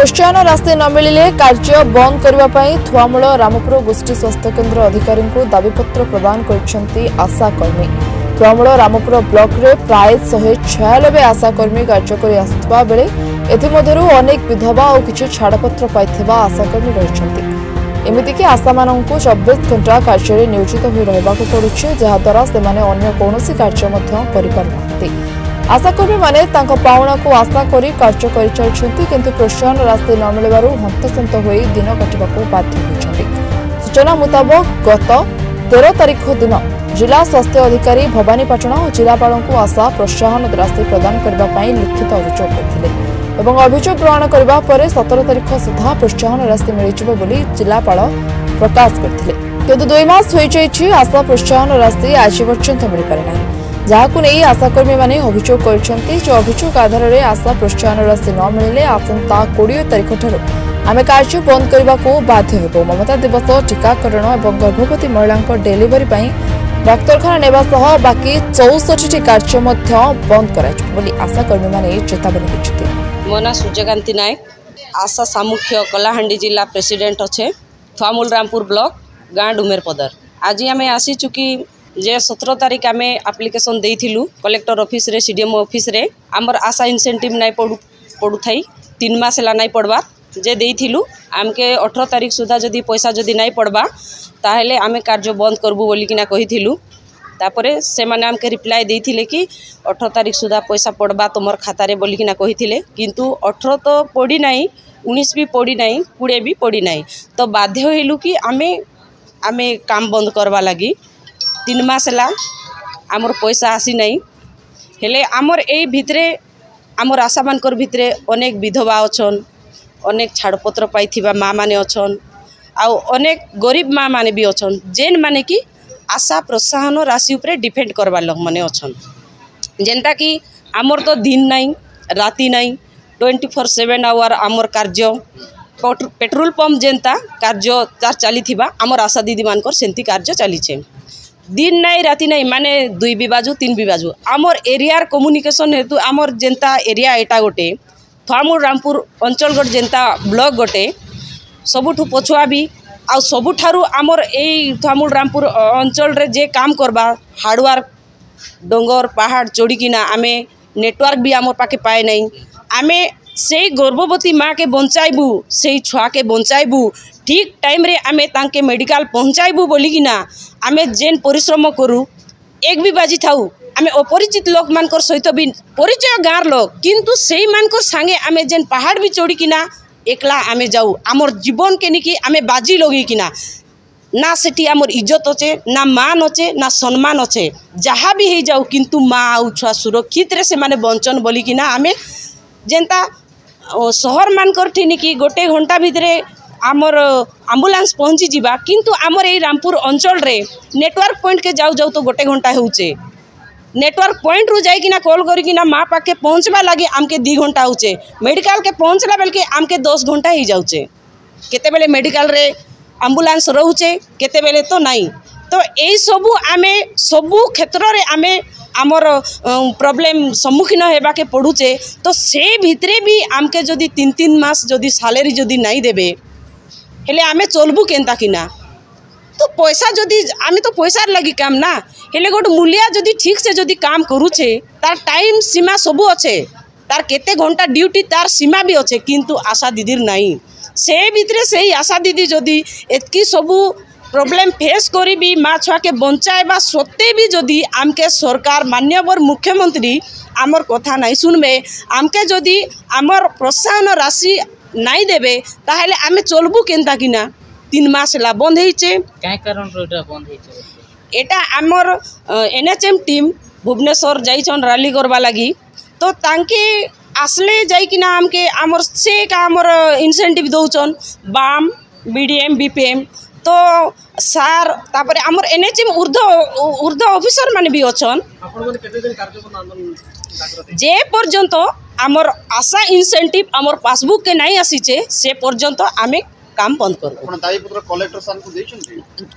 प्रोत्साहन राशि न मिले कार्य बंद करने थुआमूल रामपुर गोष्ठी स्वास्थ्य केन्द्र अधिकारी दाबीपत्र प्रदान कर आशाकर्मी। थुआमूल रामपुर ब्लॉक रे प्राय 196 आशाकर्मी कार्य कर बेले एमध्य अनेक विधवा और किसी छाड़पत्र पाई आशाकर्मी रही। एमतीक आशा मान 24 घंटा कार्य नियोजित हो रहा पड़ुछि, जहाद्वारा से अन्य कौन कार्य कर आशाकर्मी माने पावना को आशा करी कार्य कर किंतु प्रोत्साहन राशि न मिलबारु हंतसंत होई दिन कटिबाकू बाध्य होइछन्ति। सूचना मुताबक गत 13 तारिख दिन जिला स्वास्थ्य अधिकारी भवानीपाटना और जिलापाल को आशा प्रोत्साहन राशि प्रदान करने लिखित अभियोग करथिले एवं अभियोग ग्रहण करबा परे 17 तारिख सुधा प्रोत्साहन राशि मिलिजिबो बोली जिलापाल प्रकाश करथिले। किंतु 2 मास होई जाइछि आशा प्रोत्साहन राशि आज पर्यंत मिल पारे नाही, जहां नहीं आशाकर्मी माने अभियोग कर अभियोग आधार में आशा प्रोत्साहन राशि न मिले आसंता 20 तारिख ठारू आमे कार्य बंद करने को बाध्य हेबो। ममता दिवस टीकाकरण और गर्भवती महिला डेलीवरी डाक्तरखाना नेबा सह बाकी 64 कार्य बंद कर आशाकर्मी माने चेतावनी दैछथि। मो ना सूर्यकांति नायक, आशा सामुख्य कलाहांडी जिला प्रेसिडेंट अच्छे, थुआमूल रामपुर ब्लॉक गाँ डुमेरपदर। आज आम आसी चुकी जे 17 तारिख आम एप्लिकेशन देइथिलु कलेक्टर ऑफिस रे सीडीएम ऑफिस रे आमर आशा इंसेंटिव नाइ पड़ू थाई 3 मास ला नाइ पड़वा जे देइथिलु आमके 18 तारिख सुधा जदी पैसा जदी नाइ पड़वा ताहेले आमे कार्य बंद करबू बोली किना कहिथिलु। तापरे से माने आमके रिप्लाई देइथिले कि 18 तारिख सुधा पैसा पड़वा तुमर खाता रे बोली किना कहिथिले, किंतु 18 तो पड़ी नाइ, 19 भी पड़ी नाइ, 20 भी पड़ी नाइ, तो बाध्य होइलु कि आमे काम बंद करवा लगी 3 मास ला आमर पैसा आसी नहीं। हेले आमर ए भितरे आमर आशा मानकर भितरे अनेक विधवा अछन, अनेक छाड़पत्र पाइथिबा माँ माने अछन, आउ अनेक गरीब माँ माने भी अछन जेन माने कि आशा प्रोत्साहन राशि उपरे डिपेंड करवा लोग माने अछन। जेनता कि आमर तो दिन नहीं राति नहीं 24/7 आवर आमर कार्य पेट्रोल पंप जेनता कार्य चली आमर आशा दीदी मानकर सेंती कार्य चलीछे। दिन नहीं राति नहीं माने 2 भी बाजू 3 भी बाजू आमर एरियार कम्युनिकेशन हेतु आमर जेनता एरिया एटा गोटे थुआमूल रामपुर अंचल गोटे जेनता ब्लॉक गोटे सबुठु पछुआ भी आ सबुठारु आमर ए थुआमूल रामपुर अंचल रे जे काम करबा हार्डवर्क डोंगर पहाड़ चढ़ीकिना आमे नेटवर्क भी आमर पाके पाए नहीं। आमे से गर्भवती माँ के बंचाइबू से छुआ के बंचाइबू ठीक टाइम रे आमे तांके मेडिकल पहुँचाइबू बोली किना आमे जेन परिश्रम करू 1 भी बाजी थाऊ आमे अपरिचित लोक मानकर सहित भी परिचय गाँर लोक किंतु से मानकर सांगे आमे जेन पहाड़ भी चढ़ी किना एकला आमे जाऊ आमर जीवन के निकी आमे बाजी लगी किना ना सेठी आमर इज्जत अच्छे ना मान अच्छे ना सम्मान अच्छे जहाँ भी हो जाऊ किंतु माँ आउ छुआ सुरक्षित रे से माने बंचन बोली किना आमे जेनता शहर मानकर ठिनिकी 1 घंटा भितरे आमर एम्बुलेंस पहुँची जीवा किंतु आमर ए रामपुर अंचल रे नेटवर्क पॉइंट के जाऊ जाऊ तो 1 घंटा होचे। नेटवर्क पॉइंट रु जाइकिना कॉल करिकिना माँ पाखे पहुँचवा लगे आमके 2 घंटा होचे, मेडिकल के पहुँचला बेल के आमके 10 घंटा ही जाऊचे। केते बेले मेडिकल रे एम्बुलेंस रहूचे केते बेले तो नहीं, तो यही सबू आमे सबू क्षेत्र रे आमे आमर प्रॉब्लम सम्मुखीन होगा के पड़ुचे। तो से भितरे भी आमके जदि 3 मास जदि सैलरी जदि नहीं देबे हेले आमे चलबू केनता किना, तो पैसा जदि आमे तो पैसा लगी काम ना हेले गोटे मूलिया जदि ठीक से जदि काम करूचे तार टाइम सीमा सबू अच्छे, तार केते घंटा ड्यूटी तार सीमा भी अच्छे, किंतु आशा दीदीर नहीं। से भितरे से ही आशा दीदी जदि एतकी सबू प्रॉब्लम फेस करी भी माँ छुआ के बंचाइबा सत्ते भी जदि आमके सरकार मान्यवर मुख्यमंत्री आमर कथा नहीं सुनबे आमके जदि आमर प्रोत्साहन राशि नहीं देबे ताहेले आमे चलबू केनता किना 3 मास ला बंद होइचे। काय कारण रोटा बंद होइचे एटा आमर एनएचएम टीम भुवनेश्वर जाइछन रैली करबा लगी, तो तांके आसले जाइकिना आमके आमर से का आमर इंसेंटिव दउछन बाम बीडीएम बीपीएम तो सार तापरे आमर एनएचएम ऊर्ध्व ऑफिसर माने भी अछन जे पर्यंत आमर आशा इंसेंटिव आमर पासबुक के नहीं आसीचे से पर्यंत आमे काम बंद कर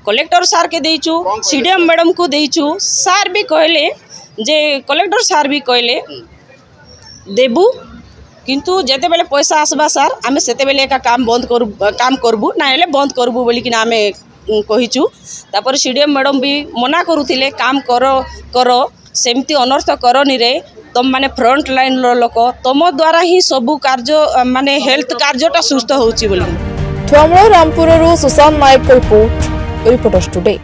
कलेक्टर सार के देइछु सीडीएम मैडम को देइछु सार भी कहले जे कलेक्टर सार भी कहले देबू किंतु जेते बेले पैसा आसबा सार आमे सेते बेले एका काम करबू ना हेले बंद करबू बोली कि आमे कहिचु। तापर सीडीएम मैडम भी मना करूथिले काम करो सेमती अनर्थ करनी रे तुम माने फ्रंट लाइन लोक तुम द्वारा ही सबू कार्य माने हेल्थ कार्यटा सुस्थ होउची बोली। थुआमूल रामपुर सुशांत नायक रिपोर्टर्स टुडे।